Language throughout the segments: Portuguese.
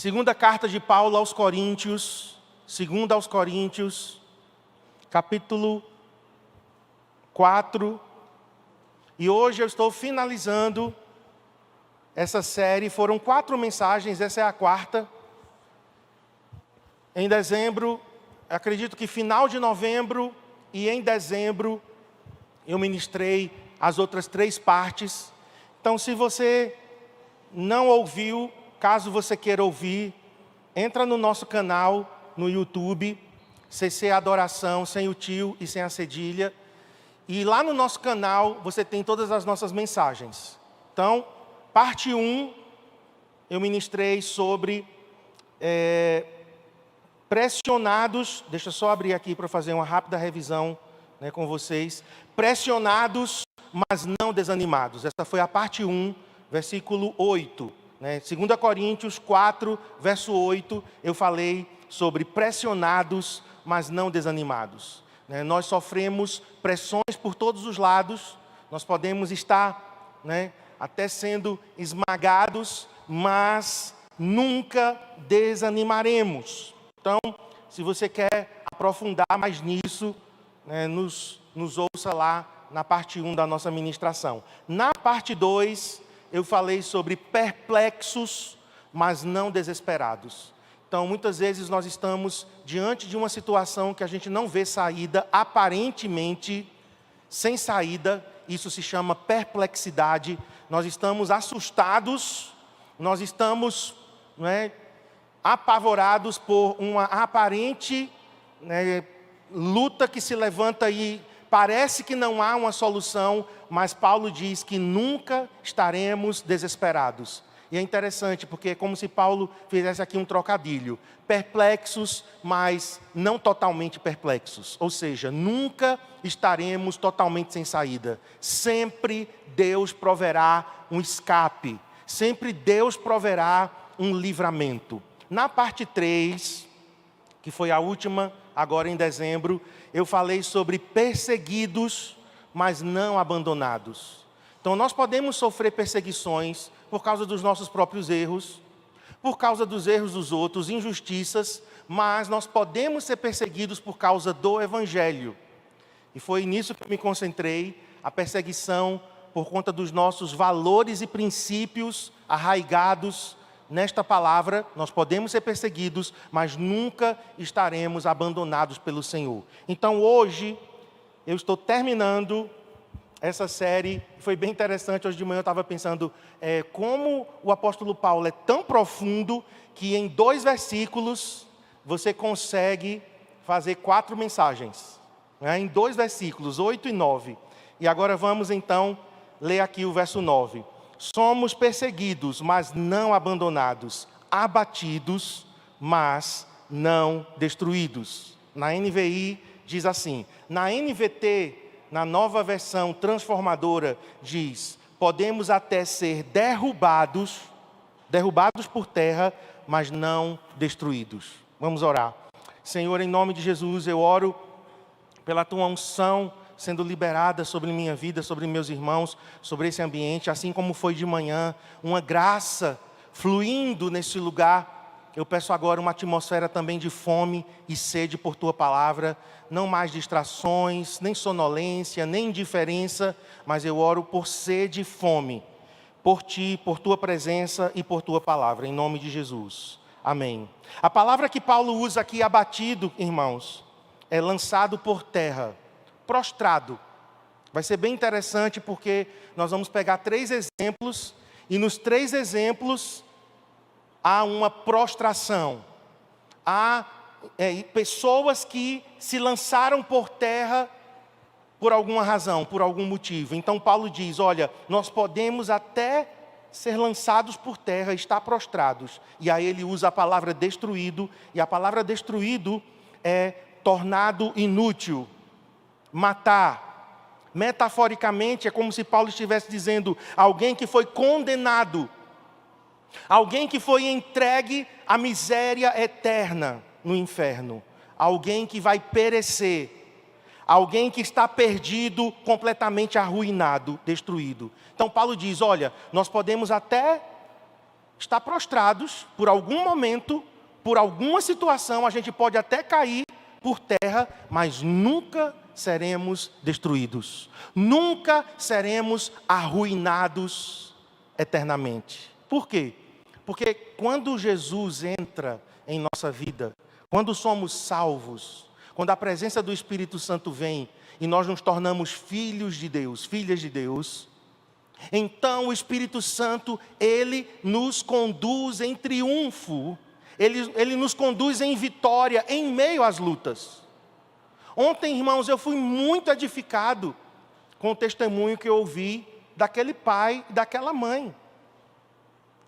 Segunda carta de Paulo aos Coríntios, capítulo 4. E hoje eu estou finalizando essa série. Foram 4 mensagens, essa é a 4ª. Em dezembro, acredito que final de novembro e em dezembro, eu ministrei as outras 3 partes. Então, se você não ouviu, caso você queira ouvir, entra no nosso canal no YouTube, CC Adoração, sem o tio e sem a cedilha. E lá no nosso canal você tem todas as nossas mensagens. Então, parte 1, eu ministrei sobre pressionados. Deixa eu só abrir aqui para fazer uma rápida revisão, com vocês. Pressionados, mas não desanimados. Essa foi a parte 1, versículo 8. 2 Coríntios 4, verso 8, eu falei sobre pressionados, mas não desanimados. Nós sofremos pressões por todos os lados, nós podemos estar até sendo esmagados, mas nunca desanimaremos. Então, se você quer aprofundar mais nisso, nos ouça lá na parte 1 da nossa ministração. Na parte 2, eu falei sobre perplexos, mas não desesperados. Então, muitas vezes nós estamos diante de uma situação que a gente não vê saída, aparentemente sem saída. Isso se chama perplexidade. Nós estamos assustados, nós estamos apavorados por uma aparente luta que se levanta e parece que não há uma solução, mas Paulo diz que nunca estaremos desesperados. E é interessante, porque é como se Paulo fizesse aqui um trocadilho. Perplexos, mas não totalmente perplexos. Ou seja, nunca estaremos totalmente sem saída. Sempre Deus proverá um escape. Sempre Deus proverá um livramento. Na parte 3, que foi a última, agora em dezembro, eu falei sobre perseguidos, mas não abandonados. Então, nós podemos sofrer perseguições por causa dos nossos próprios erros, por causa dos erros dos outros, injustiças, mas nós podemos ser perseguidos por causa do Evangelho. E foi nisso que eu me concentrei, a perseguição por conta dos nossos valores e princípios arraigados nesta palavra. Nós podemos ser perseguidos, mas nunca estaremos abandonados pelo Senhor. Então, hoje, eu estou terminando essa série. Foi bem interessante. Hoje de manhã eu estava pensando como o apóstolo Paulo é tão profundo que em 2 versículos você consegue fazer 4 mensagens. Em 2 versículos, 8 e 9. E agora vamos então ler aqui o verso 9. Somos perseguidos, mas não abandonados, abatidos, mas não destruídos. Na NVI diz assim. Na NVT, na nova versão transformadora, diz: podemos até ser derrubados por terra, mas não destruídos. Vamos orar. Senhor, em nome de Jesus, eu oro pela Tua unção sendo liberada sobre minha vida, sobre meus irmãos, sobre esse ambiente, assim como foi de manhã, uma graça fluindo nesse lugar. Eu peço agora uma atmosfera também de fome e sede por Tua palavra, não mais distrações, nem sonolência, nem indiferença, mas eu oro por sede e fome, por Ti, por Tua presença e por Tua palavra, em nome de Jesus. Amém. A palavra que Paulo usa aqui, abatido, irmãos, é lançado por terra, prostrado. Vai ser bem interessante porque nós vamos pegar 3 exemplos e nos 3 exemplos há uma prostração. Há pessoas que se lançaram por terra por alguma razão, por algum motivo. Então Paulo diz, olha, nós podemos até ser lançados por terra, estar prostrados. E aí ele usa a palavra destruído, e a palavra destruído é tornado inútil, matar. Metaforicamente é como se Paulo estivesse dizendo, alguém que foi condenado, alguém que foi entregue à miséria eterna no inferno, alguém que vai perecer, alguém que está perdido, completamente arruinado, destruído. Então Paulo diz, olha, nós podemos até estar prostrados por algum momento, por alguma situação, a gente pode até cair por terra, mas nunca seremos destruídos. Nunca seremos arruinados eternamente. Por quê? Porque quando Jesus entra em nossa vida, quando somos salvos, quando a presença do Espírito Santo vem e nós nos tornamos filhos de Deus, filhas de Deus, então o Espírito Santo, Ele nos conduz em triunfo, Ele nos conduz em vitória, em meio às lutas. Ontem, irmãos, eu fui muito edificado com o testemunho que eu ouvi daquele pai e daquela mãe.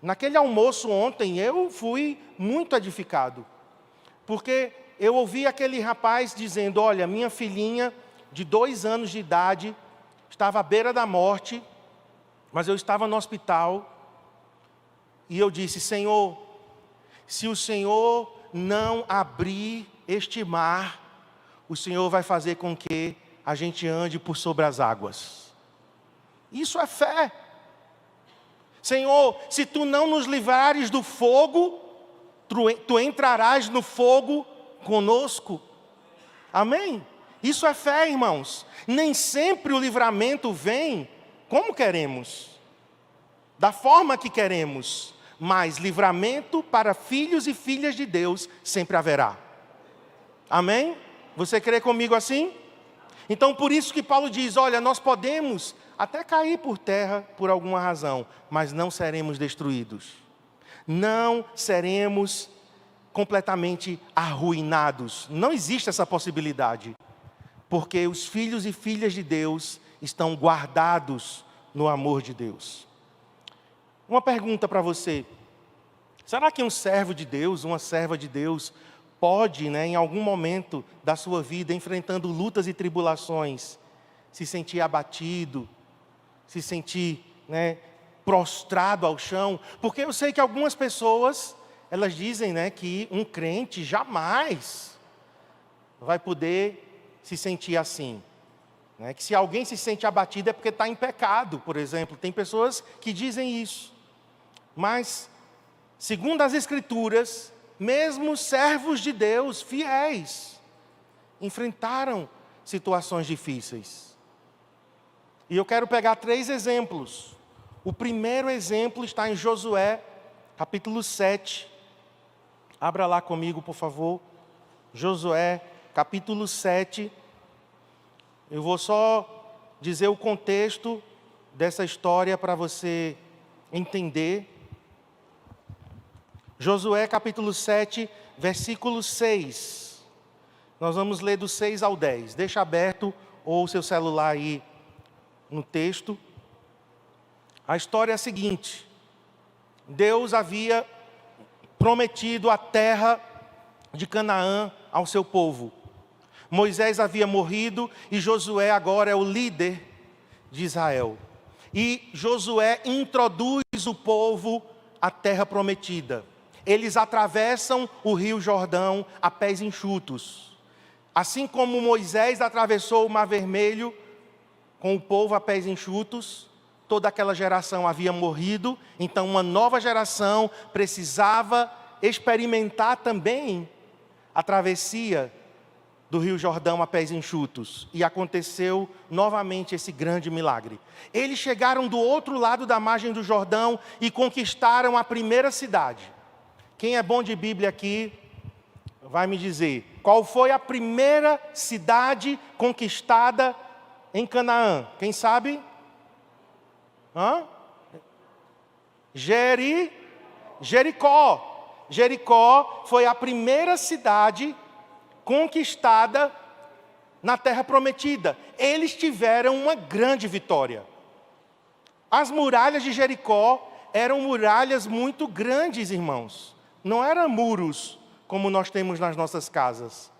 Naquele almoço ontem, eu fui muito edificado, porque eu ouvi aquele rapaz dizendo, olha, minha filhinha de 2 anos de idade estava à beira da morte, mas eu estava no hospital, e eu disse, Senhor, se o Senhor não abrir este mar, o Senhor vai fazer com que a gente ande por sobre as águas. Isso é fé. Senhor, se tu não nos livrares do fogo, tu entrarás no fogo conosco. Amém? Isso é fé, irmãos. Nem sempre o livramento vem como queremos, da forma que queremos, mas livramento para filhos e filhas de Deus sempre haverá. Amém? Você crê comigo assim? Então por isso que Paulo diz, olha, nós podemos até cair por terra por alguma razão, mas não seremos destruídos. Não seremos completamente arruinados. Não existe essa possibilidade, porque os filhos e filhas de Deus estão guardados no amor de Deus. Uma pergunta para você. Será que um servo de Deus, uma serva de Deus, pode, em algum momento da sua vida, enfrentando lutas e tribulações, se sentir abatido, se sentir, prostrado ao chão? Porque eu sei que algumas pessoas, elas dizem, que um crente jamais vai poder se sentir assim. Que se alguém se sente abatido é porque está em pecado, por exemplo. Tem pessoas que dizem isso. Mas, segundo as Escrituras, mesmo servos de Deus, fiéis, enfrentaram situações difíceis. E eu quero pegar 3 exemplos. O primeiro exemplo está em Josué, capítulo 7. Abra lá comigo, por favor. Josué, capítulo 7. Eu vou só dizer o contexto dessa história para você entender. Josué capítulo 7, versículo 6. Nós vamos ler do 6 ao 10. Deixa aberto ou o seu celular aí no texto. A história é a seguinte. Deus havia prometido a terra de Canaã ao seu povo. Moisés havia morrido e Josué agora é o líder de Israel. E Josué introduz o povo à terra prometida. Eles atravessam o rio Jordão a pés enxutos. Assim como Moisés atravessou o Mar Vermelho com o povo a pés enxutos, toda aquela geração havia morrido, então uma nova geração precisava experimentar também a travessia do rio Jordão a pés enxutos. E aconteceu novamente esse grande milagre. Eles chegaram do outro lado da margem do Jordão e conquistaram a primeira cidade. Quem é bom de Bíblia aqui, vai me dizer, qual foi a primeira cidade conquistada em Canaã? Quem sabe? Jericó. Jericó foi a primeira cidade conquistada na terra prometida. Eles tiveram uma grande vitória. As muralhas de Jericó eram muralhas muito grandes, irmãos. Não eram muros como nós temos nas nossas casas.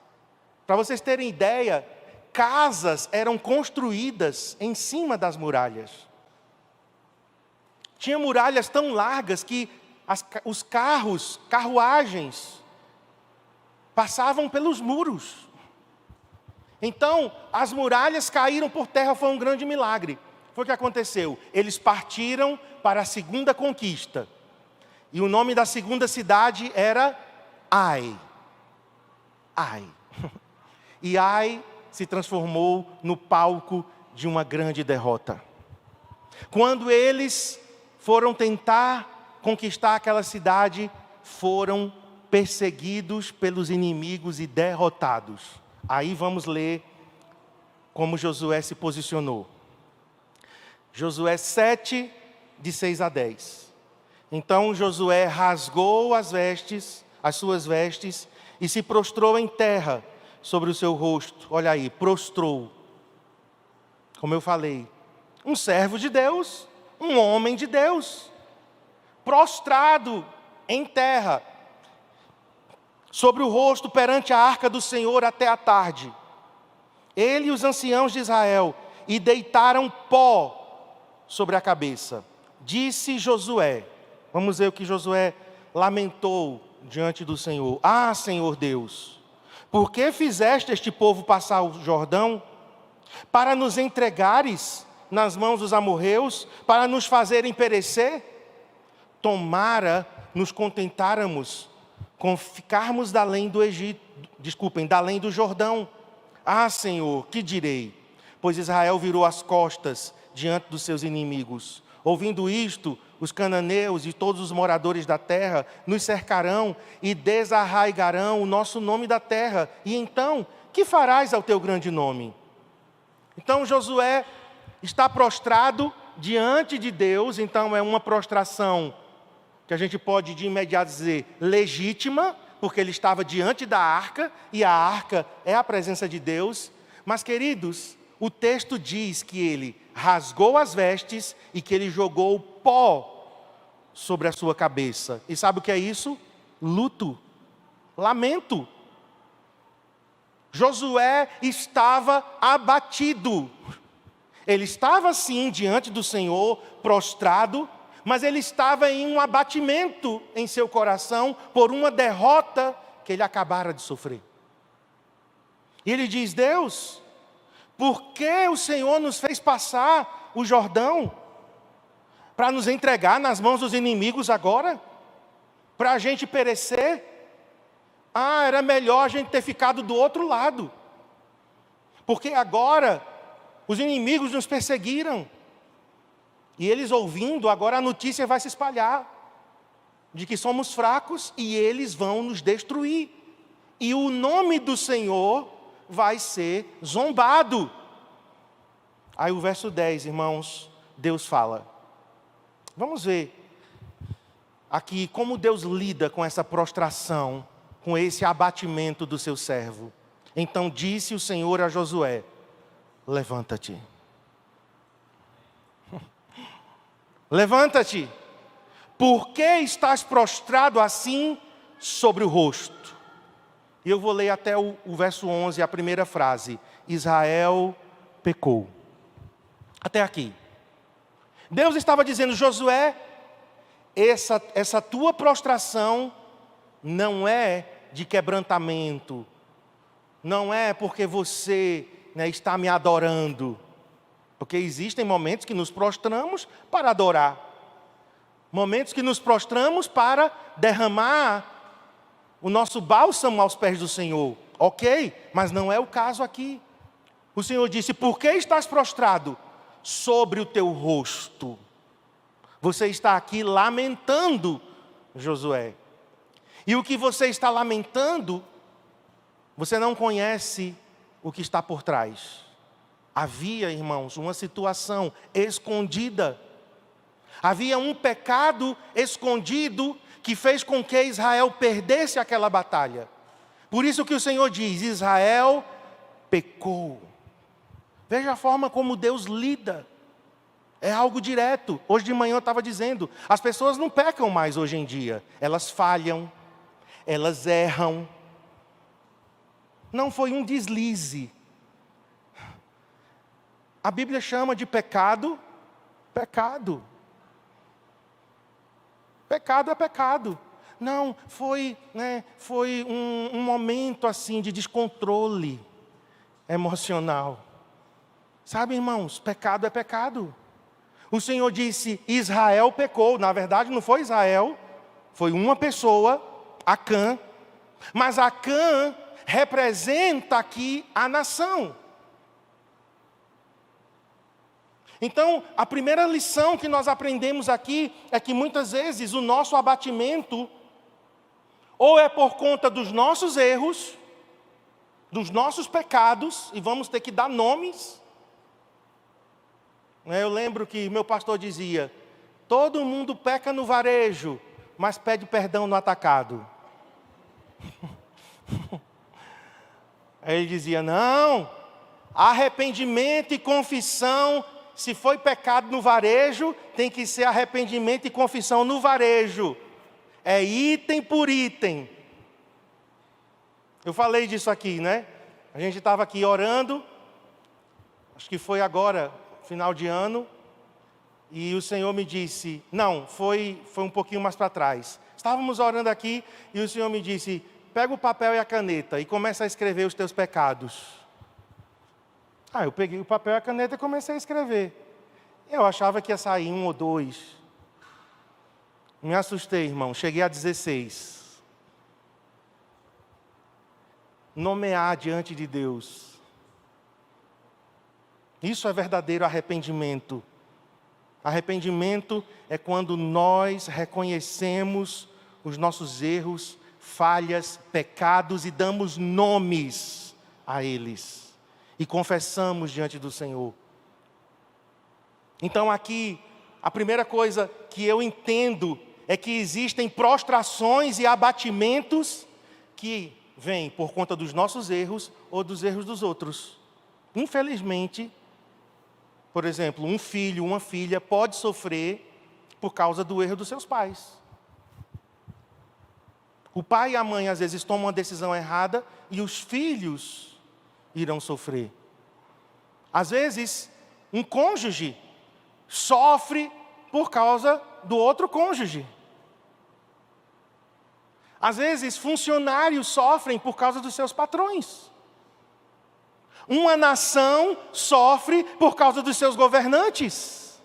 Para vocês terem ideia, casas eram construídas em cima das muralhas. Tinha muralhas tão largas que os carruagens, passavam pelos muros. Então, as muralhas caíram por terra, foi um grande milagre. Foi o que aconteceu. Eles partiram para a segunda conquista. E o nome da segunda cidade era Ai. Ai. E Ai se transformou no palco de uma grande derrota. Quando eles foram tentar conquistar aquela cidade, foram perseguidos pelos inimigos e derrotados. Aí vamos ler como Josué se posicionou. Josué 7, de 6 a 10. Então Josué rasgou as suas vestes, e se prostrou em terra sobre o seu rosto. Olha aí, prostrou. Como eu falei, um servo de Deus, um homem de Deus, prostrado em terra, sobre o rosto perante a arca do Senhor até a tarde. Ele e os anciãos de Israel, e deitaram pó sobre a cabeça. Disse Josué, vamos ver o que Josué lamentou diante do Senhor. Ah, Senhor Deus, por que fizeste este povo passar o Jordão? Para nos entregares nas mãos dos amorreus, para nos fazerem perecer? Tomara nos contentáramos com ficarmos da além do Egito, da além do Jordão. Ah, Senhor, que direi? Pois Israel virou as costas diante dos seus inimigos. Ouvindo isto, os cananeus e todos os moradores da terra nos cercarão e desarraigarão o nosso nome da terra. E então, que farás ao teu grande nome? Então Josué está prostrado diante de Deus. Então é uma prostração que a gente pode de imediato dizer legítima, porque ele estava diante da arca, e a arca é a presença de Deus. Mas, queridos, o texto diz que ele rasgou as vestes e que ele jogou pó sobre a sua cabeça. E sabe o que é isso? Luto, lamento. Josué estava abatido. Ele estava sim diante do Senhor, prostrado, mas ele estava em um abatimento em seu coração por uma derrota que ele acabara de sofrer. E ele diz: Deus, por que o Senhor nos fez passar o Jordão? Para nos entregar nas mãos dos inimigos agora? Para a gente perecer? Ah, era melhor a gente ter ficado do outro lado. Porque agora os inimigos nos perseguiram. E eles ouvindo, agora a notícia vai se espalhar de que somos fracos e eles vão nos destruir. E o nome do Senhor vai ser zombado. Aí o verso 10, irmãos, Deus fala. Vamos ver aqui como Deus lida com essa prostração, com esse abatimento do seu servo. Então disse o Senhor a Josué: levanta-te. Levanta-te. Por que estás prostrado assim sobre o rosto? E eu vou ler até o verso 11, a primeira frase. Israel pecou. Até aqui. Deus estava dizendo: Josué, essa tua prostração não é de quebrantamento. Não é porque você está me adorando. Porque existem momentos que nos prostramos para adorar. Momentos que nos prostramos para derramar o nosso bálsamo aos pés do Senhor. Ok, mas não é o caso aqui. O Senhor disse: por que estás prostrado? Sobre o teu rosto. Você está aqui lamentando, Josué. E o que você está lamentando, você não conhece o que está por trás. Havia, irmãos, uma situação escondida. Havia um pecado escondido que fez com que Israel perdesse aquela batalha. Por isso que o Senhor diz: Israel pecou. Veja a forma como Deus lida. É algo direto. Hoje de manhã eu estava dizendo, as pessoas não pecam mais hoje em dia. Elas falham, elas erram. Não foi um deslize. A Bíblia chama de pecado, pecado. Pecado é pecado. Não, foi um momento assim de descontrole emocional. Sabe, irmãos, pecado é pecado. O Senhor disse: Israel pecou. Na verdade, não foi Israel, Foi uma pessoa, Acã, mas Acã representa aqui a nação. Então, a primeira lição que nós aprendemos aqui é que muitas vezes o nosso abatimento ou é por conta dos nossos erros, dos nossos pecados, e vamos ter que dar nomes. Eu lembro que meu pastor dizia: todo mundo peca no varejo, mas pede perdão no atacado. Aí ele dizia: não, arrependimento e confissão, se foi pecado no varejo, tem que ser arrependimento e confissão no varejo. É item por item. Eu falei disso aqui, né? A gente estava aqui orando, acho que foi agora, final de ano, e o Senhor me disse, não, foi um pouquinho mais para trás. Estávamos orando aqui e o Senhor me disse: pega o papel e a caneta e começa a escrever os teus pecados. Eu peguei o papel e a caneta e comecei a escrever. Eu achava que ia sair 1 ou 2. Me assustei, irmão. Cheguei a 16. Nomear diante de Deus. Isso é verdadeiro arrependimento. Arrependimento é quando nós reconhecemos os nossos erros, falhas, pecados e damos nomes a eles. E confessamos diante do Senhor. Então aqui, a primeira coisa que eu entendo é que existem prostrações e abatimentos que vêm por conta dos nossos erros ou dos erros dos outros. Infelizmente, por exemplo, um filho, uma filha pode sofrer por causa do erro dos seus pais. O pai e a mãe às vezes tomam uma decisão errada e os filhos irão sofrer. Às vezes, um cônjuge sofre por causa do outro cônjuge. Às vezes, funcionários sofrem por causa dos seus patrões. Uma nação sofre por causa dos seus governantes.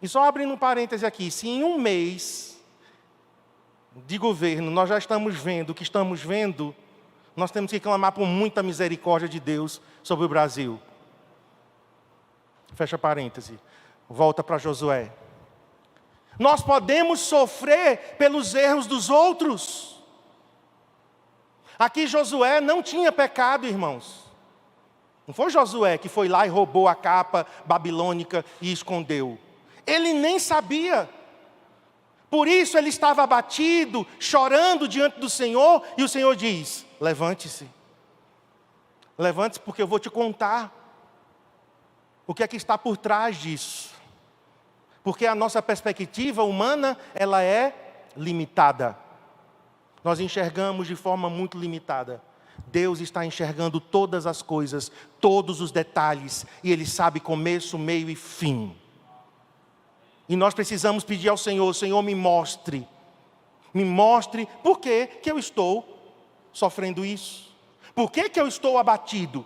E só abrindo um parêntese aqui, se em um mês de governo nós já estamos vendo o que estamos vendo, nós temos que clamar por muita misericórdia de Deus sobre o Brasil. Fecha parêntese. Volta para Josué. Nós podemos sofrer pelos erros dos outros. Aqui Josué não tinha pecado, irmãos. Não foi Josué que foi lá e roubou a capa babilônica e escondeu. Ele nem sabia. Por isso ele estava abatido, chorando diante do Senhor, e o Senhor diz: levante-se. Levante-se, porque eu vou te contar o que é que está por trás disso. Porque a nossa perspectiva humana, ela é limitada. Nós enxergamos de forma muito limitada. Deus está enxergando todas as coisas, todos os detalhes, e Ele sabe começo, meio e fim. E nós precisamos pedir ao Senhor: Senhor, me mostre por que eu estou sofrendo isso. Por que eu estou abatido?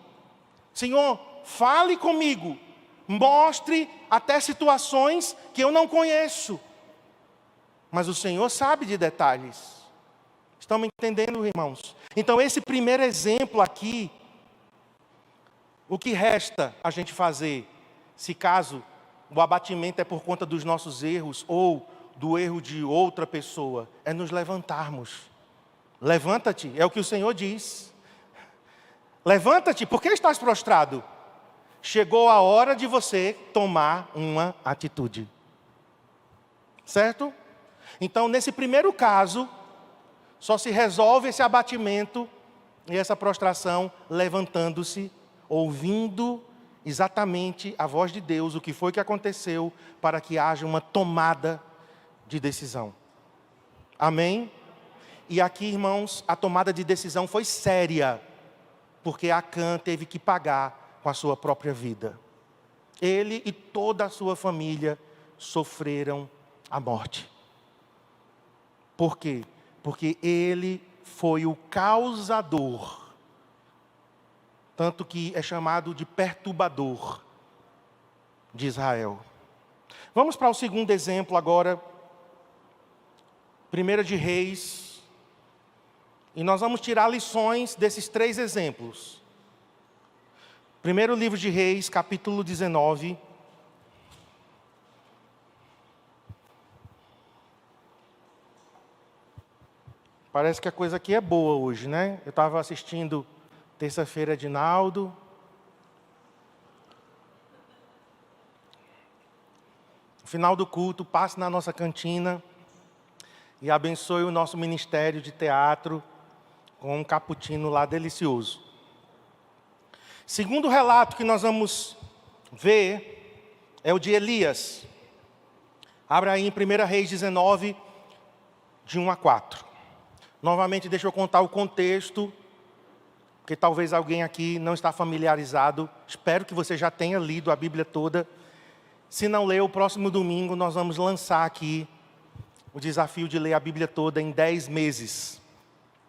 Senhor, fale comigo. Mostre até situações que eu não conheço. Mas o Senhor sabe de detalhes. Estão me entendendo, irmãos? Então, esse primeiro exemplo aqui, o que resta a gente fazer, se caso o abatimento é por conta dos nossos erros ou do erro de outra pessoa, é nos levantarmos. Levanta-te, é o que o Senhor diz. Levanta-te, por que estás prostrado? Chegou a hora de você tomar uma atitude. Certo? Então, nesse primeiro caso, só se resolve esse abatimento e essa prostração levantando-se, ouvindo exatamente a voz de Deus, o que foi que aconteceu, para que haja uma tomada de decisão. Amém? E aqui, irmãos, a tomada de decisão foi séria, porque Acã teve que pagar com a sua própria vida. Ele e toda a sua família sofreram a morte. Por quê? Porque ele foi o causador, tanto que é chamado de perturbador de Israel. Vamos para o segundo exemplo agora, Primeira de Reis, e nós vamos tirar lições desses 3 exemplos. Primeiro livro de Reis, capítulo 19. Parece que a coisa aqui é boa hoje, né? Eu estava assistindo terça-feira de Naldo. No final do culto, passe na nossa cantina e abençoe o nosso ministério de teatro com um cappuccino lá delicioso. Segundo relato que nós vamos ver é o de Elias. Abra aí em 1 Reis 19, de 1 a 4. Novamente, deixa eu contar o contexto, porque talvez alguém aqui não está familiarizado. Espero que você já tenha lido a Bíblia toda. Se não leu, o próximo domingo nós vamos lançar aqui o desafio de ler a Bíblia toda em 10 meses.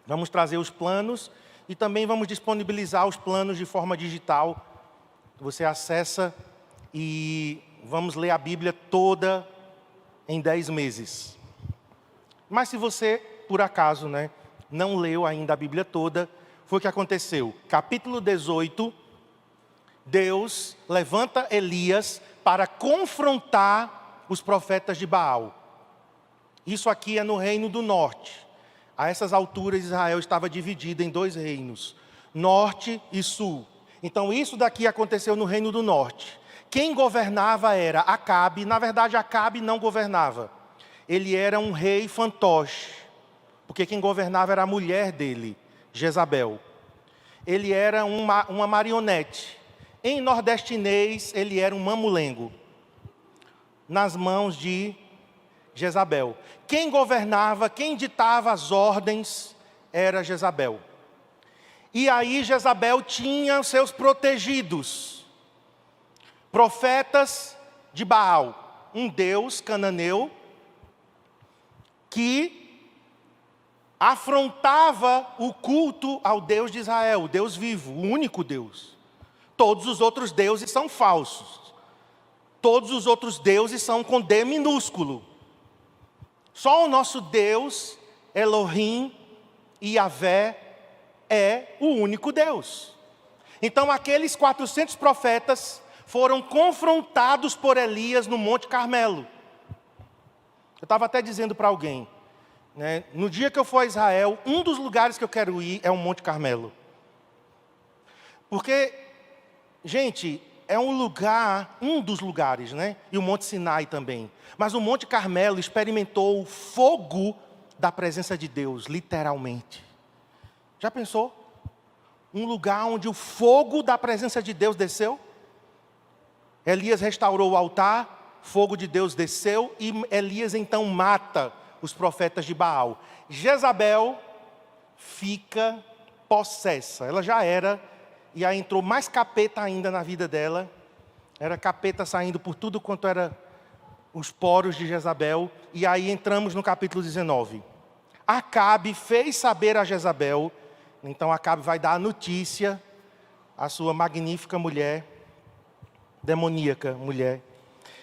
Vamos trazer os planos e também vamos disponibilizar os planos de forma digital. Você acessa e vamos ler a Bíblia toda em 10 meses. Mas se você, por acaso, não leu ainda a Bíblia toda, foi o que aconteceu. Capítulo 18, Deus levanta Elias para confrontar os profetas de Baal. Isso aqui é no Reino do Norte. A essas alturas, Israel estava dividida em 2 reinos, Norte e Sul. Então, isso daqui aconteceu no Reino do Norte. Quem governava era Acabe. Na verdade, Acabe não governava. Ele era um rei fantoche, porque quem governava era a mulher dele, Jezabel. Ele era uma marionete. Em nordestinês, ele era um mamulengo, nas mãos de Jezabel. Quem governava, quem ditava as ordens, era Jezabel. E aí Jezabel tinha seus protegidos, profetas de Baal, um deus cananeu, que afrontava o culto ao Deus de Israel, o Deus vivo, o único Deus. Todos os outros deuses são falsos. Todos os outros deuses são com D minúsculo. Só o nosso Deus, Elohim e Yahvé, é o único Deus. Então aqueles 400 profetas foram confrontados por Elias no Monte Carmelo. Eu estava até dizendo para alguém, no dia que eu for a Israel, um dos lugares que eu quero ir é o Monte Carmelo. Porque, gente, é um dos lugares, e o Monte Sinai também. Mas o Monte Carmelo experimentou o fogo da presença de Deus, literalmente. Já pensou? Um lugar onde o fogo da presença de Deus desceu? Elias restaurou o altar, fogo de Deus desceu e Elias então mata os profetas de Baal. Jezabel fica possessa. Ela já era, e aí entrou mais capeta ainda na vida dela. Era capeta saindo por tudo quanto era os poros de Jezabel. E aí entramos no capítulo 19. Acabe fez saber a Jezabel. Então Acabe vai dar a notícia à sua magnífica mulher, demoníaca mulher.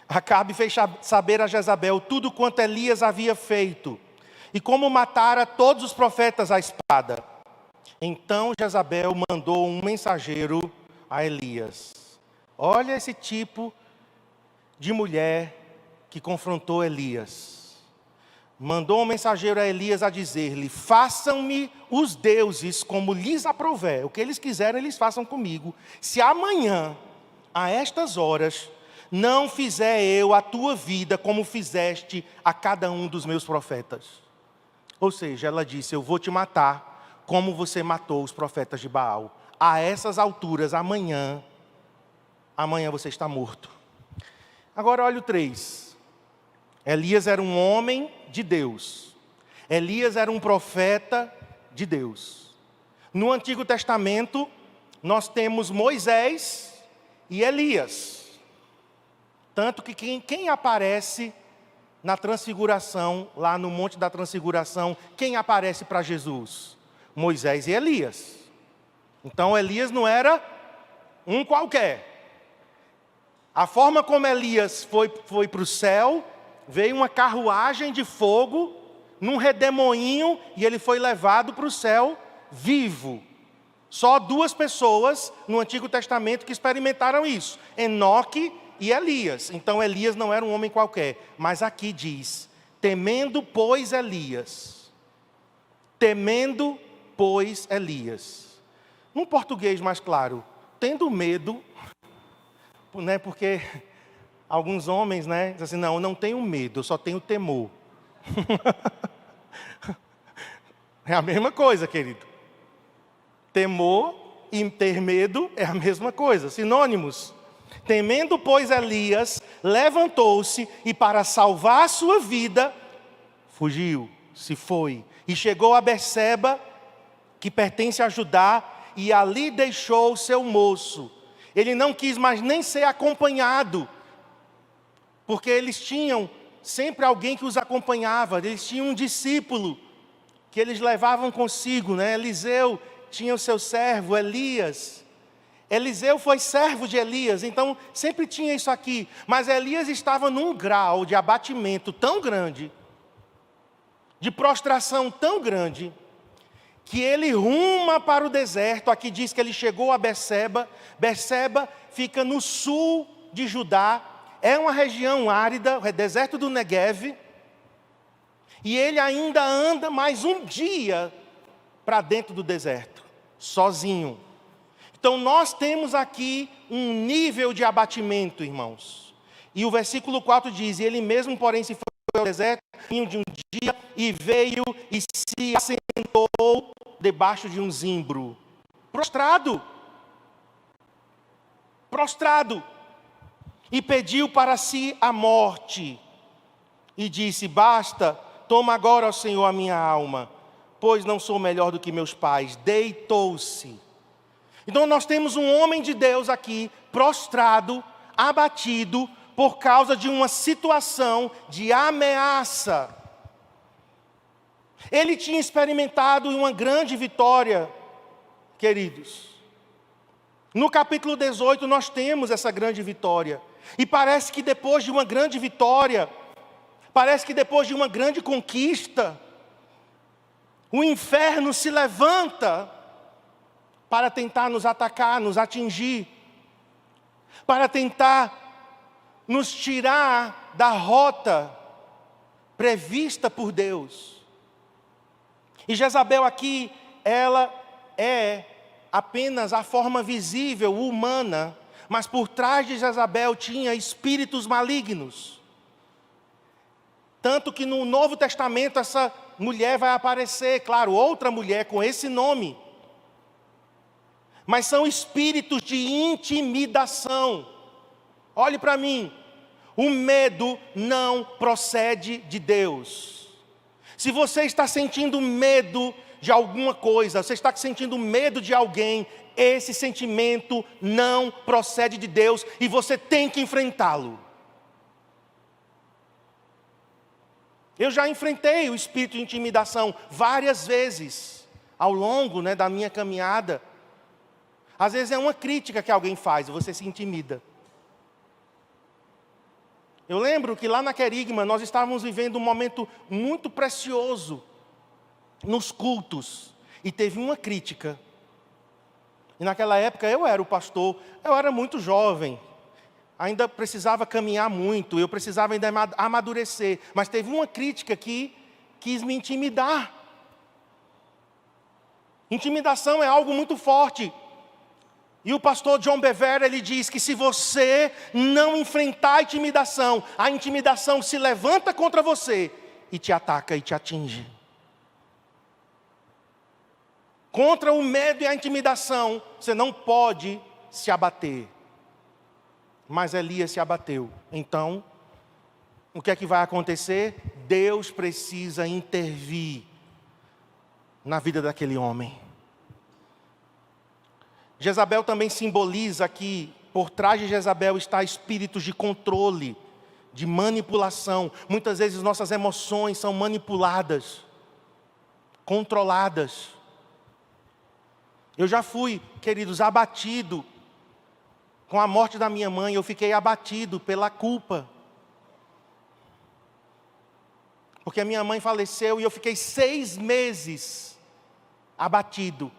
Acabe fez saber a Jezabel tudo quanto Elias havia feito, e como matara todos os profetas à espada. Então Jezabel mandou um mensageiro a Elias. Olha esse tipo de mulher que confrontou Elias. Mandou um mensageiro a Elias a dizer-lhe: façam-me os deuses como lhes aprouver. O que eles quiserem, eles façam comigo. Se amanhã, a estas horas, não fizer eu a tua vida como fizeste a cada um dos meus profetas. Ou seja, ela disse: eu vou te matar como você matou os profetas de Baal. A essas alturas, amanhã você está morto. Agora olha o 3. Elias era um homem de Deus. Elias era um profeta de Deus. No Antigo Testamento, nós temos Moisés e Elias. Tanto que quem aparece na transfiguração, lá no Monte da Transfiguração, quem aparece para Jesus? Moisés e Elias. Então Elias não era um qualquer. A forma como Elias foi para o céu, veio uma carruagem de fogo num redemoinho, e ele foi levado para o céu vivo. Só 2 pessoas no Antigo Testamento que experimentaram isso: Enoque e Elias. Então Elias não era um homem qualquer, mas aqui diz: temendo, pois, Elias. Temendo, pois, Elias. Num português mais claro, tendo medo, né, porque alguns homens, né, dizem assim: não, eu não tenho medo, eu só tenho temor. É a mesma coisa, querido. Temor e ter medo é a mesma coisa, sinônimos. Temendo, pois, Elias, levantou-se e, para salvar a sua vida, fugiu, se foi. E chegou a Berseba, que pertence a Judá, e ali deixou o seu moço. Ele não quis mais nem ser acompanhado, porque eles tinham sempre alguém que os acompanhava. Eles tinham um discípulo que eles levavam consigo, né? Eliseu tinha o seu servo, Elias. Eliseu foi servo de Elias, então sempre tinha isso aqui. Mas Elias estava num grau de abatimento tão grande, de prostração tão grande, que ele ruma para o deserto. Aqui diz que ele chegou a Berseba. Berseba fica no sul de Judá, é uma região árida, é deserto do Neguev. E ele ainda anda mais um dia para dentro do deserto, sozinho. Então nós temos aqui um nível de abatimento, irmãos. E o versículo 4 diz: e ele mesmo, porém, se foi ao deserto de um dia, e veio e se assentou debaixo de um zimbro, prostrado, e pediu para si a morte, e disse: basta, toma agora, ó Senhor, a minha alma, pois não sou melhor do que meus pais. Deitou-se. Então nós temos um homem de Deus aqui, prostrado, abatido, por causa de uma situação de ameaça. Ele tinha experimentado uma grande vitória, queridos. No capítulo 18 nós temos essa grande vitória. E parece que depois de uma grande vitória, parece que depois de uma grande conquista, o inferno se levanta para tentar nos atacar, nos atingir, para tentar nos tirar da rota prevista por Deus. E Jezabel aqui, ela é apenas a forma visível, humana, mas por trás de Jezabel tinha espíritos malignos. Tanto que no Novo Testamento essa mulher vai aparecer, claro, outra mulher com esse nome. Mas são espíritos de intimidação. Olhe para mim, o medo não procede de Deus. Se você está sentindo medo de alguma coisa, você está sentindo medo de alguém, esse sentimento não procede de Deus e você tem que enfrentá-lo. Eu já enfrentei o espírito de intimidação várias vezes ao longo, da minha caminhada. Às vezes é uma crítica que alguém faz e você se intimida. Eu lembro que lá na Querigma nós estávamos vivendo um momento muito precioso nos cultos. E teve uma crítica. E naquela época eu era o pastor, eu era muito jovem. Ainda precisava caminhar muito, eu precisava ainda amadurecer. Mas teve uma crítica que quis me intimidar. Intimidação é algo muito forte. E o pastor John Bevere, ele diz que se você não enfrentar a intimidação se levanta contra você e te ataca e te atinge. Contra o medo e a intimidação, você não pode se abater. Mas Elias se abateu. Então, o que é que vai acontecer? Deus precisa intervir na vida daquele homem. Jezabel também simboliza que por trás de Jezabel está espíritos de controle, de manipulação. Muitas vezes nossas emoções são manipuladas, controladas. Eu já fui, queridos, abatido com a morte da minha mãe. Eu fiquei abatido pela culpa. Porque a minha mãe faleceu e eu fiquei 6 meses abatido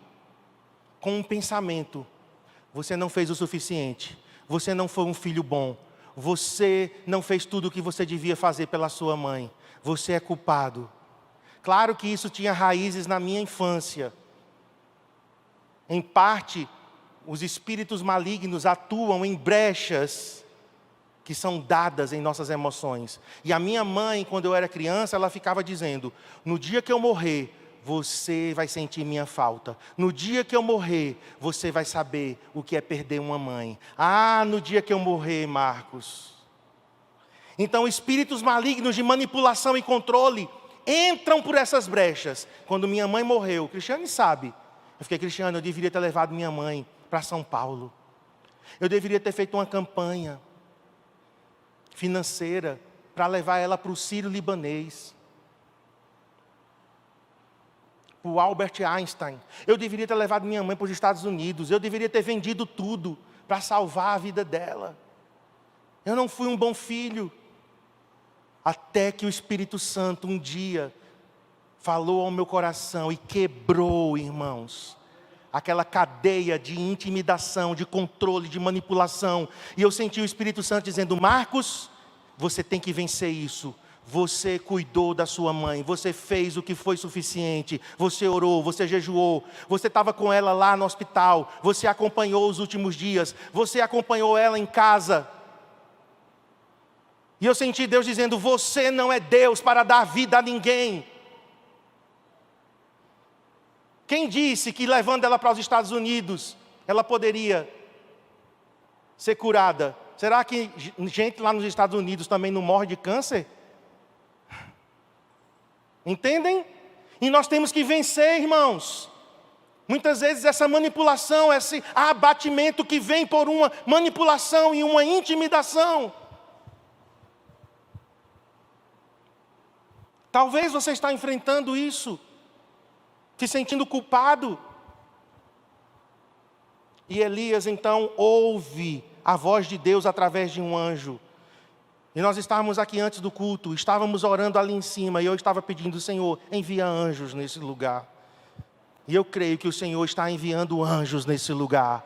com um pensamento: você não fez o suficiente, você não foi um filho bom, você não fez tudo o que você devia fazer pela sua mãe, você é culpado. Claro que isso tinha raízes na minha infância. Em parte, os espíritos malignos atuam em brechas que são dadas em nossas emoções. E a minha mãe, quando eu era criança, ela ficava dizendo: no dia que eu morrer, você vai sentir minha falta. No dia que eu morrer, você vai saber o que é perder uma mãe. Ah, no dia que eu morrer, Marcos. Então, espíritos malignos de manipulação e controle entram por essas brechas. Quando minha mãe morreu, o Cristiane sabe. Eu fiquei: Cristiane, eu deveria ter levado minha mãe para São Paulo. Eu deveria ter feito uma campanha financeira para levar ela para o Sírio Libanês, para o Albert Einstein. Eu deveria ter levado minha mãe para os Estados Unidos. Eu deveria ter vendido tudo para salvar a vida dela. Eu não fui um bom filho. Até que o Espírito Santo um dia falou ao meu coração e quebrou, irmãos, aquela cadeia de intimidação, de controle, de manipulação. E eu senti o Espírito Santo dizendo: Marcos, você tem que vencer isso. Você cuidou da sua mãe, você fez o que foi suficiente, você orou, você jejuou, você estava com ela lá no hospital, você acompanhou os últimos dias, você acompanhou ela em casa. E eu senti Deus dizendo: você não é Deus para dar vida a ninguém. Quem disse que levando ela para os Estados Unidos, ela poderia ser curada? Será que gente lá nos Estados Unidos também não morre de câncer? Entendem? E nós temos que vencer, irmãos. Muitas vezes essa manipulação, esse abatimento que vem por uma manipulação e uma intimidação. Talvez você está enfrentando isso, se sentindo culpado. E Elias então ouve a voz de Deus através de um anjo. E nós estávamos aqui antes do culto, estávamos orando ali em cima, e eu estava pedindo: Senhor, envia anjos nesse lugar. E eu creio que o Senhor está enviando anjos nesse lugar.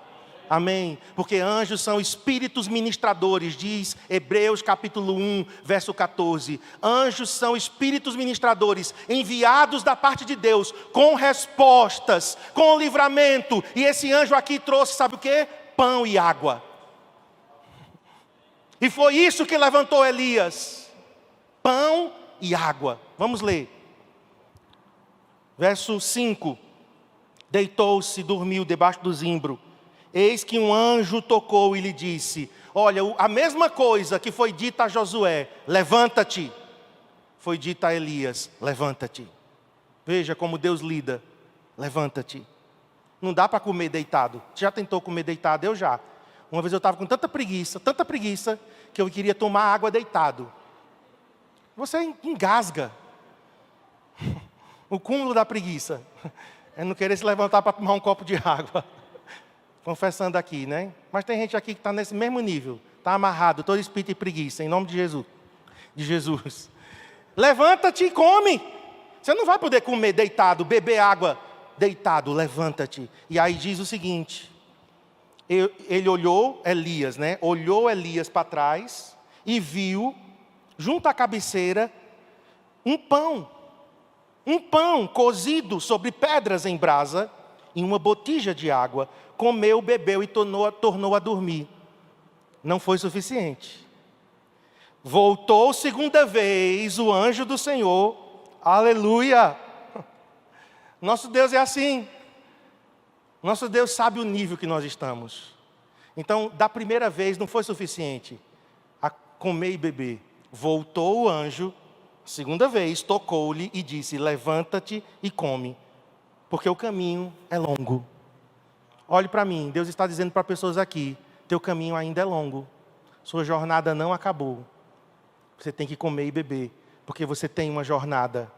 Amém? Porque anjos são espíritos ministradores, diz Hebreus capítulo 1, verso 14. Anjos são espíritos ministradores, enviados da parte de Deus, com respostas, com livramento. E esse anjo aqui trouxe, sabe o quê? Pão e água. E foi isso que levantou Elias. Pão e água. Vamos ler. Verso 5. Deitou-se, dormiu debaixo do zimbro. Eis que um anjo tocou e lhe disse: olha, a mesma coisa que foi dita a Josué, levanta-te, foi dita a Elias, levanta-te. Veja como Deus lida, levanta-te. Não dá para comer deitado. Você já tentou comer deitado? Eu já. Uma vez eu estava com tanta preguiça, que eu queria tomar água deitado. Você engasga. O cúmulo da preguiça é não querer se levantar para tomar um copo de água. Confessando aqui, né? Mas tem gente aqui que está nesse mesmo nível. Está amarrado, todo espírito e preguiça, em nome de Jesus. De Jesus. Levanta-te e come. Você não vai poder comer deitado, beber água deitado. Levanta-te. E aí diz o seguinte: ele olhou, Elias, né? Olhou Elias para trás e viu, junto à cabeceira, um pão cozido sobre pedras em brasa, em uma botija de água. Comeu, bebeu e tornou a dormir. Não foi suficiente. Voltou segunda vez o anjo do Senhor. Aleluia! Nosso Deus é assim. Nosso Deus sabe o nível que nós estamos. Então, da primeira vez não foi suficiente a comer e beber. Voltou o anjo, segunda vez, tocou-lhe e disse: levanta-te e come, porque o caminho é longo. Olhe para mim, Deus está dizendo para pessoas aqui: teu caminho ainda é longo, sua jornada não acabou. Você tem que comer e beber, porque você tem uma jornada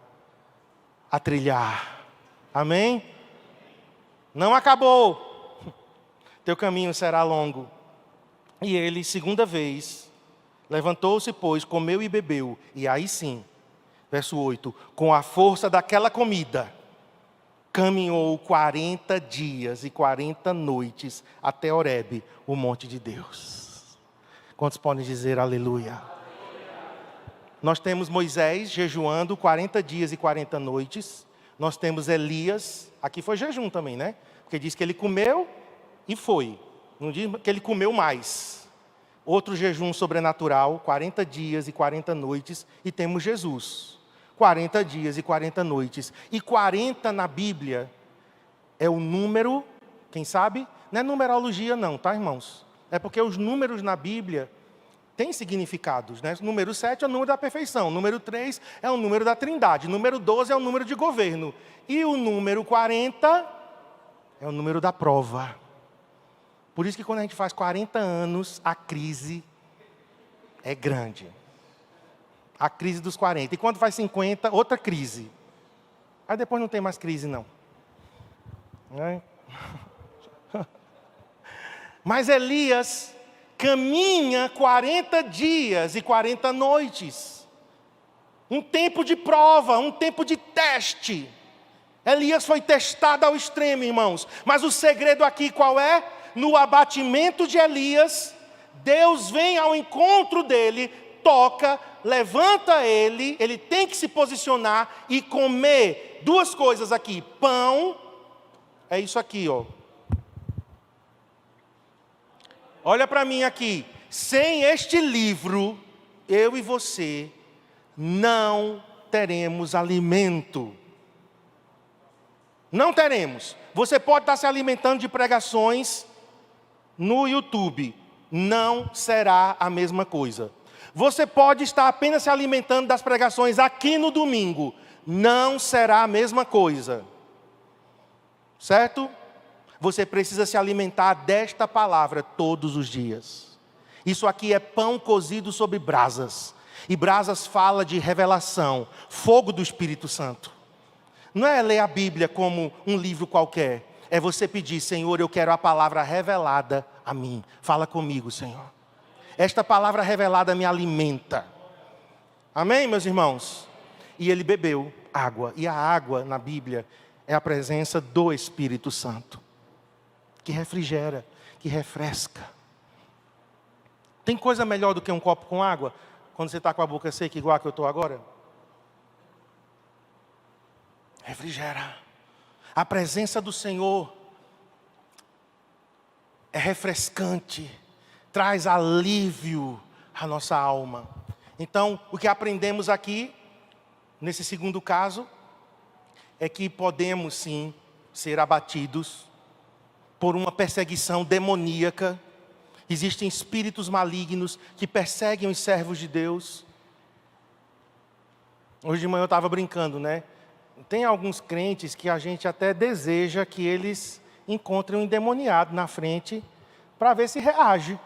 a trilhar. Amém? Não acabou. Teu caminho será longo. E ele, segunda vez, levantou-se, pois, comeu e bebeu. E aí sim, Verso 8: com a força daquela comida, caminhou 40 dias e 40 noites até Horebe, o monte de Deus. Quantos podem dizer aleluia? Nós temos Moisés jejuando 40 dias e 40 noites. Nós temos Elias, aqui foi jejum também, né? Porque diz que ele comeu e foi. Não diz que ele comeu mais. Outro jejum sobrenatural, 40 dias e 40 noites. E temos Jesus, 40 dias e 40 noites. E 40 na Bíblia é o número, quem sabe? Não é numerologia não, tá, irmãos? É porque os números na Bíblia têm significados, né? O número 7 é o número da perfeição. O número 3 é o número da trindade. O número 12 é o número de governo. E o número 40 é o número da prova. Por isso que quando a gente faz 40 anos, a crise é grande. A crise dos 40. E quando faz 50, outra crise. Aí depois não tem mais crise, não. Mas Elias caminha 40 dias e 40 noites. Um tempo de prova, um tempo de teste. Elias foi testado ao extremo, irmãos. Mas o segredo aqui qual é? No abatimento de Elias, Deus vem ao encontro dele, toca, levanta ele, ele tem que se posicionar e comer duas coisas aqui. Pão, é isso aqui, ó. Olha para mim aqui. Sem este livro, eu e você não teremos alimento. Não teremos. Você pode estar se alimentando de pregações no YouTube, não será a mesma coisa. Você pode estar apenas se alimentando das pregações aqui no domingo, não será a mesma coisa. Certo? Você precisa se alimentar desta palavra todos os dias. Isso aqui é pão cozido sobre brasas. E brasas fala de revelação, fogo do Espírito Santo. Não é ler a Bíblia como um livro qualquer. É você pedir, Senhor, eu quero a palavra revelada a mim. Fala comigo, Senhor. Esta palavra revelada me alimenta. Amém, meus irmãos? E ele bebeu água. E a água na Bíblia é a presença do Espírito Santo. Que refrigera, que refresca. Tem coisa melhor do que um copo com água? Quando você está com a boca seca, igual a que eu estou agora? Refrigera. A presença do Senhor é refrescante, traz alívio à nossa alma. Então, o que aprendemos aqui, nesse segundo caso, é que podemos sim ser abatidos por uma perseguição demoníaca. Existem espíritos malignos que perseguem os servos de Deus. Hoje de manhã eu estava brincando, né? Tem alguns crentes que a gente até deseja que eles encontrem um endemoniado na frente para ver se reage.